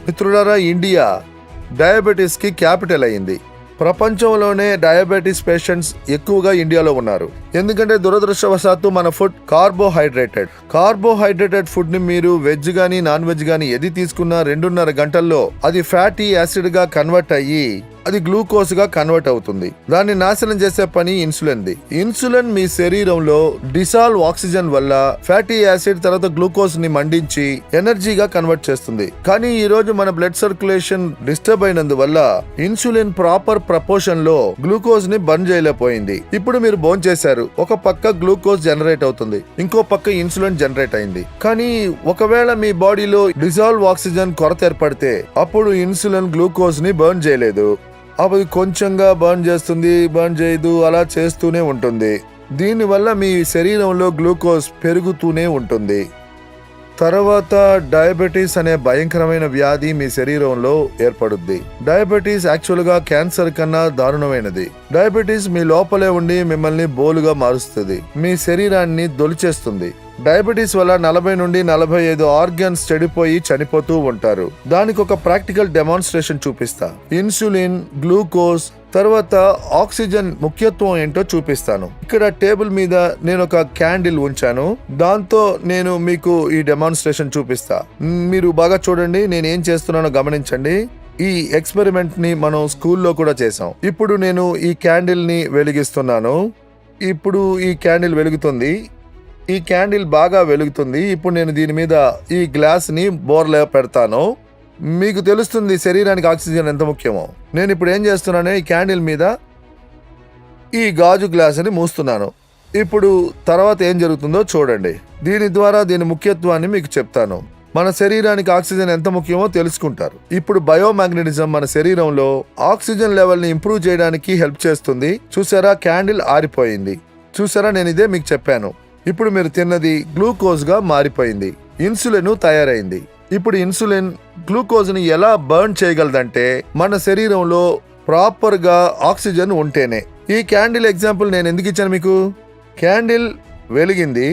మిత్రులారా, India diabetes కి capital అయింది. ప్రపంచంలోనే డయాబెటీస్ పేషెంట్స్ ఎక్కువగా ఇండియాలో ఉన్నారు. ఎందుకంటే దురదృష్టవశాత్తు మన ఫుడ్ కార్బోహైడ్రేటెడ్ ఫుడ్ ని మీరు వెజ్ గానీ నాన్ వెజ్ గానీ ఏది తీసుకున్నా 2.5 గంటల్లో అది ఫ్యాటీ యాసిడ్ గా కన్వర్ట్ అయ్యి అది గ్లూకోజ్ గా కన్వర్ట్ అవుతుంది. దాన్ని నాశనం చేసే పని ఇన్సులిన్ మీ శరీరంలో డిసాల్వ్ ఆక్సిజన్ వల్ల ఫ్యాటీ యాసిడ్ తర్వాత గ్లూకోజ్ ని మండించి ఎనర్జీగా కన్వర్ట్ చేస్తుంది. కానీ ఈ రోజు మన బ్లడ్ సర్క్యులేషన్ డిస్టర్బ్ అయినందువల్ల ఇన్సులిన్ ప్రాపర్ ప్రపోర్షన్ లో గ్లూకోజ్ ని బర్న్ చేయలేకపోయింది. ఇప్పుడు మీరు బర్న్ చేశారు, ఒక పక్క గ్లూకోజ్ జనరేట్ అవుతుంది, ఇంకో పక్క ఇన్సులిన్ జనరేట్ అయింది. కానీ ఒకవేళ మీ బాడీలో డిసాల్వ్ ఆక్సిజన్ కొరత ఏర్పడితే అప్పుడు ఇన్సులిన్ గ్లూకోజ్ ని బర్న్ చేయలేదు. అది కొంచెంగా బర్న్ చేస్తుంది, బర్న్ చేయదు, అలా చేస్తూనే ఉంటుంది. దీనివల్ల మీ శరీరంలో గ్లూకోజ్ పెరుగుతూనే ఉంటుంది. తర్వాత డయాబెటీస్ అనే భయంకరమైన వ్యాధి మీ శరీరంలో ఏర్పడుద్ది. డయాబెటీస్ యాక్చువల్గా క్యాన్సర్ కన్నా దారుణమైనది. డయాబెటీస్ మీ లోపలే ఉండి మిమ్మల్ని బోలుగా మారుస్తుంది, మీ శరీరాన్ని దొలిచేస్తుంది. డయాబెటీస్ వల్ల 40 నుండి 45 ఆర్గన్స్ చెడిపోయి చనిపోతూ ఉంటారు. దానికి ఒక ప్రాక్టికల్ డెమాన్స్ట్రేషన్ చూపిస్తా. ఇన్సులిన్, గ్లూకోజ్ తర్వాత ఆక్సిజన్ ముఖ్యత్వం ఏంటో చూపిస్తాను. ఇక్కడ టేబుల్ మీద నేను ఒక క్యాండిల్ ఉంచాను, దాంతో నేను మీకు ఈ డెమాన్స్ట్రేషన్ చూపిస్తా. మీరు బాగా చూడండి, నేను ఏం చేస్తున్నానో గమనించండి. ఈ ఎక్స్పెరిమెంట్ ని మనం స్కూల్లో కూడా చేసాం. ఇప్పుడు నేను ఈ క్యాండిల్ ని వెలిగిస్తున్నాను. ఇప్పుడు ఈ క్యాండిల్ వెలుగుతుంది. ఈ క్యాండిల్ బాగా వెలుగుతుంది. ఇప్పుడు నేను దీని మీద ఈ గ్లాస్ ని బోర్లో పెడతాను. మీకు తెలుస్తుంది శరీరానికి ఆక్సిజన్ ఎంత ముఖ్యమో. నేను ఇప్పుడు ఏం చేస్తున్నాను, ఈ క్యాండిల్ మీద ఈ గాజు గ్లాస్ అని మూస్తున్నాను. ఇప్పుడు తర్వాత ఏం జరుగుతుందో చూడండి. దీని ద్వారా దీని ముఖ్యత్వాన్ని మీకు చెప్తాను. మన శరీరానికి ఆక్సిజన్ ఎంత ముఖ్యమో తెలుసుకుంటారు. ఇప్పుడు బయోమాగ్నెటిజం మన శరీరంలో ఆక్సిజన్ లెవెల్ ని ఇంప్రూవ్ చేయడానికి హెల్ప్ చేస్తుంది. చూసారా, క్యాండిల్ ఆరిపోయింది. చూసారా, నేను ఇదే మీకు చెప్పాను. ఇప్పుడు మీరు తిన్నది గ్లూకోజ్ గా మారిపోయింది, ఇన్సులిన్ తయారైంది. ఇప్పుడు ఇన్సులిన్ గ్లూకోజ్ ని ఎలా బర్న్ చేయగలదంటే మన శరీరంలో ప్రాపర్ గా ఆక్సిజన్ ఉంటేనే. ఈ క్యాండిల్ ఎగ్జాంపుల్ నేను ఎందుకు ఇచ్చాను మీకు. క్యాండిల్ వెలిగింది,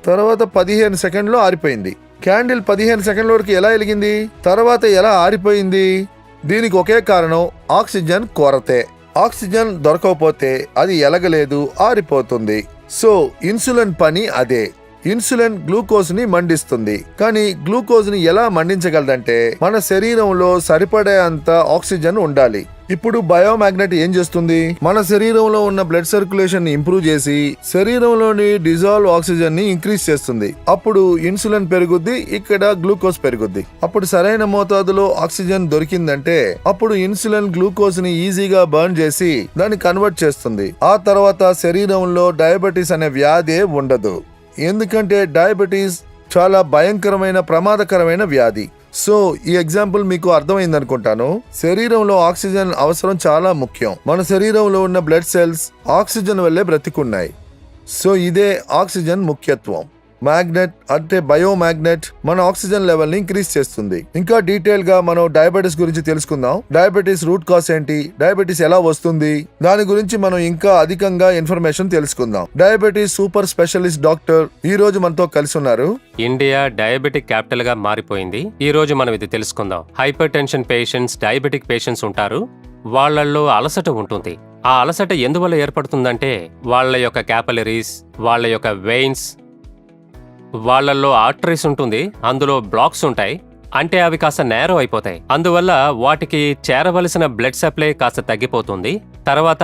తర్వాత 15 సెకండ్లో ఆరిపోయింది. క్యాండిల్ 15 సెకండ్ల వరకు ఎలా వెలిగింది, తర్వాత ఎలా ఆరిపోయింది? దీనికి ఒకే కారణం, ఆక్సిజన్ కొరతే. ఆక్సిజన్ దొరకకపోతే అది ఎలగలేదు, ఆరిపోతుంది. సో ఇన్సులిన్ పని అదే. ఇన్సులిన్ గ్లూకోజ్ ని మండిస్తుంది. కానీ గ్లూకోజ్ ని ఎలా మండించగలదంటే మన శరీరంలో సరిపడే అంత ఆక్సిజన్ ఉండాలి. ఇప్పుడు బయోమాగ్నెట్ ఏం చేస్తుంది, మన శరీరంలో ఉన్న బ్లడ్ సర్క్యులేషన్ ని ఇంప్రూవ్ చేసి శరీరంలోని డిజాల్వ్ ఆక్సిజన్ ని ఇంక్రీజ్ చేస్తుంది. అప్పుడు ఇన్సులిన్ పెరుగుద్ది, ఇక్కడ గ్లూకోజ్ పెరుగుద్ది. అప్పుడు సరైన మోతాదులో ఆక్సిజన్ దొరికిందంటే అప్పుడు ఇన్సులిన్ గ్లూకోజ్ ని ఈజీగా బర్న్ చేసి దాన్ని కన్వర్ట్ చేస్తుంది. ఆ తర్వాత శరీరంలో డయాబెటీస్ అనే వ్యాధి ఉండదు. ఎందుకంటే డయాబెటీస్ చాలా భయంకరమైన ప్రమాదకరమైన వ్యాధి. సో ఈ ఎగ్జాంపుల్ మీకు అర్థమైంది అనుకుంటాను. శరీరంలో ఆక్సిజన్ అవసరం చాలా ముఖ్యం. మన శరీరంలో ఉన్న బ్లడ్ సెల్స్ ఆక్సిజన్ వల్లే బ్రతికున్నాయి. సో ఇదే ఆక్సిజన్ ముఖ్యత్వం. మ్యాగ్నెట్ అంటే బయోమాగ్నెట్ మన ఆక్సిజన్ లెవెల్ ని ఇంక్రీజ్ చేస్తుంది. ఇంకా డీటెయిల్ గా మనం డయాబెటీస్ గురించి తెలుసుకుందాం. డయాబెటీస్ రూట్ కాజ్ ఏంటి, డయాబెటీస్ ఎలా వస్తుంది, దాని గురించి మనం ఇంకా అధికంగా ఇన్ఫర్మేషన్ తెలుసుకుందాం. డయాబెటీస్ సూపర్ స్పెషలిస్ట్ డాక్టర్ ఈ రోజు మనతో కలిసి ఉన్నారు. ఇండియా డయాబెటిక్ క్యాపిటల్ గా మారిపోయింది. ఈ రోజు మనం ఇది తెలుసుకుందాం. Hyper tension patients, diabetic patients ఉంటారు. వాళ్లలో అలసట ఉంటుంది. ఆ అలసట ఎందువల్ల ఏర్పడుతుందంటే వాళ్ళ యొక్క క్యాపిలరీస్, వాళ్ళ యొక్క వెయిన్స్, వాళ్లలో ఆర్టరీస్ ఉంటుంది, అందులో బ్లాక్స్ ఉంటాయి. అంటే అవి కాస్త నేరో అయిపోతాయి. అందువల్ల వాటికి చేరవలసిన బ్లడ్ సప్లై కాస్త తగ్గిపోతుంది. తర్వాత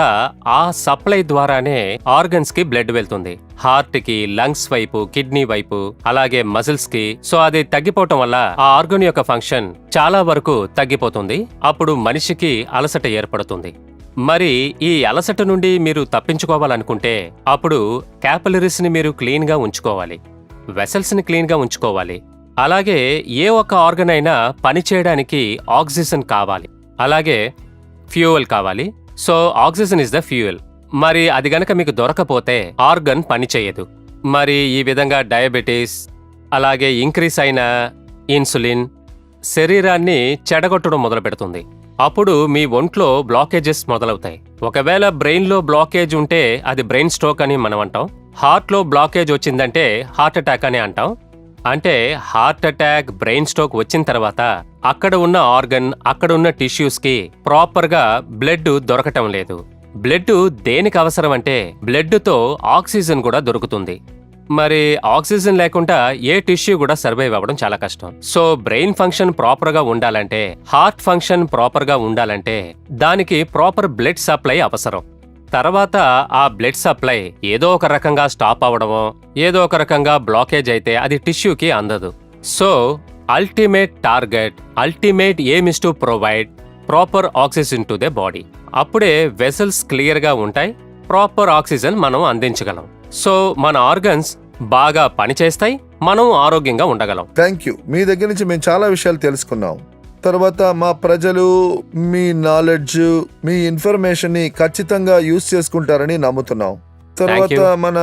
ఆ సప్లై ద్వారానే ఆర్గన్స్ కి బ్లడ్ వెళ్తుంది. హార్ట్ కి, లంగ్స్ వైపు, కిడ్నీ వైపు, అలాగే మజిల్స్ కి. సో అది తగ్గిపోవటం వల్ల ఆ ఆర్గన్ యొక్క ఫంక్షన్ చాలా వరకు తగ్గిపోతుంది. అప్పుడు మనిషికి అలసట ఏర్పడుతుంది. మరి ఈ అలసట నుండి మీరు తప్పించుకోవాలనుకుంటే అప్పుడు క్యాపిలరీస్ ని మీరు క్లీన్ గా ఉంచుకోవాలి, వెసల్స్ ని క్లీన్ గా ఉంచుకోవాలి. అలాగే ఏ ఒక్క ఆర్గన్ అయినా పనిచేయడానికి ఆక్సిజన్ కావాలి, అలాగే ఫ్యూయల్ కావాలి. So oxygen is the fuel. మరి అది గనక మీకు దొరకపోతే ఆర్గన్ పనిచేయదు. మరి ఈ విధంగా డయాబెటీస్, అలాగే ఇంక్రీస్ అయిన ఇన్సులిన్ శరీరాన్ని చెడగొట్టడం మొదలు పెడుతుంది. అప్పుడు మీ ఒంట్లో బ్లాకేజెస్ మొదలవుతాయి. ఒకవేళ బ్రెయిన్లో బ్లాకేజ్ ఉంటే అది బ్రెయిన్ స్ట్రోక్ అని మనం అంటాం. హార్ట్లో బ్లాకేజ్ వచ్చిందంటే హార్ట్ అటాక్ అని అంటాం. అంటే హార్ట్ అటాక్, బ్రెయిన్ స్ట్రోక్ వచ్చిన తర్వాత అక్కడ ఉన్న ఆర్గన్, అక్కడ ఉన్న టిష్యూస్కి ప్రాపర్గా బ్లడ్ దొరకటం లేదు. బ్లడ్ దేనికి అవసరం అంటే బ్లడ్తో ఆక్సిజన్ కూడా దొరుకుతుంది. మరి ఆక్సిజన్ లేకుండా ఏ టిష్యూ కూడా సర్వైవ్ అవ్వడం చాలా కష్టం. సో బ్రెయిన్ ఫంక్షన్ ప్రాపర్గా ఉండాలంటే, హార్ట్ ఫంక్షన్ ప్రాపర్గా ఉండాలంటే దానికి ప్రాపర్ బ్లడ్ సప్లై అవసరం. తర్వాత ఆ బ్లడ్ సప్లై ఏదో ఒక రకంగా స్టాప్ అవ్వడమో, ఏదో ఒక రకంగా బ్లాకేజ్ అయితే అది టిష్యూకి అందదు. So ultimate target, ultimate aim is to provide proper oxygen to the body. అప్పుడే వెసల్స్ క్లియర్గా ఉంటాయి, ప్రాపర్ ఆక్సిజన్ మనం అందించగలం. సో మన ఆర్గన్స్ బాగా పనిచేస్తాయి, మనం ఆరోగ్యంగా ఉండగలం. Thank you. మీ దగ్గర నుంచి మేము చాలా విషయాలు తెలుసుకున్నాం. తర్వాత మా ప్రజలు మీ నాలెడ్జ్, మీ ఇన్ఫర్మేషన్ ని ఖచ్చితంగా యూజ్ చేసుకుంటారని నమ్ముతున్నాం. తర్వాత మన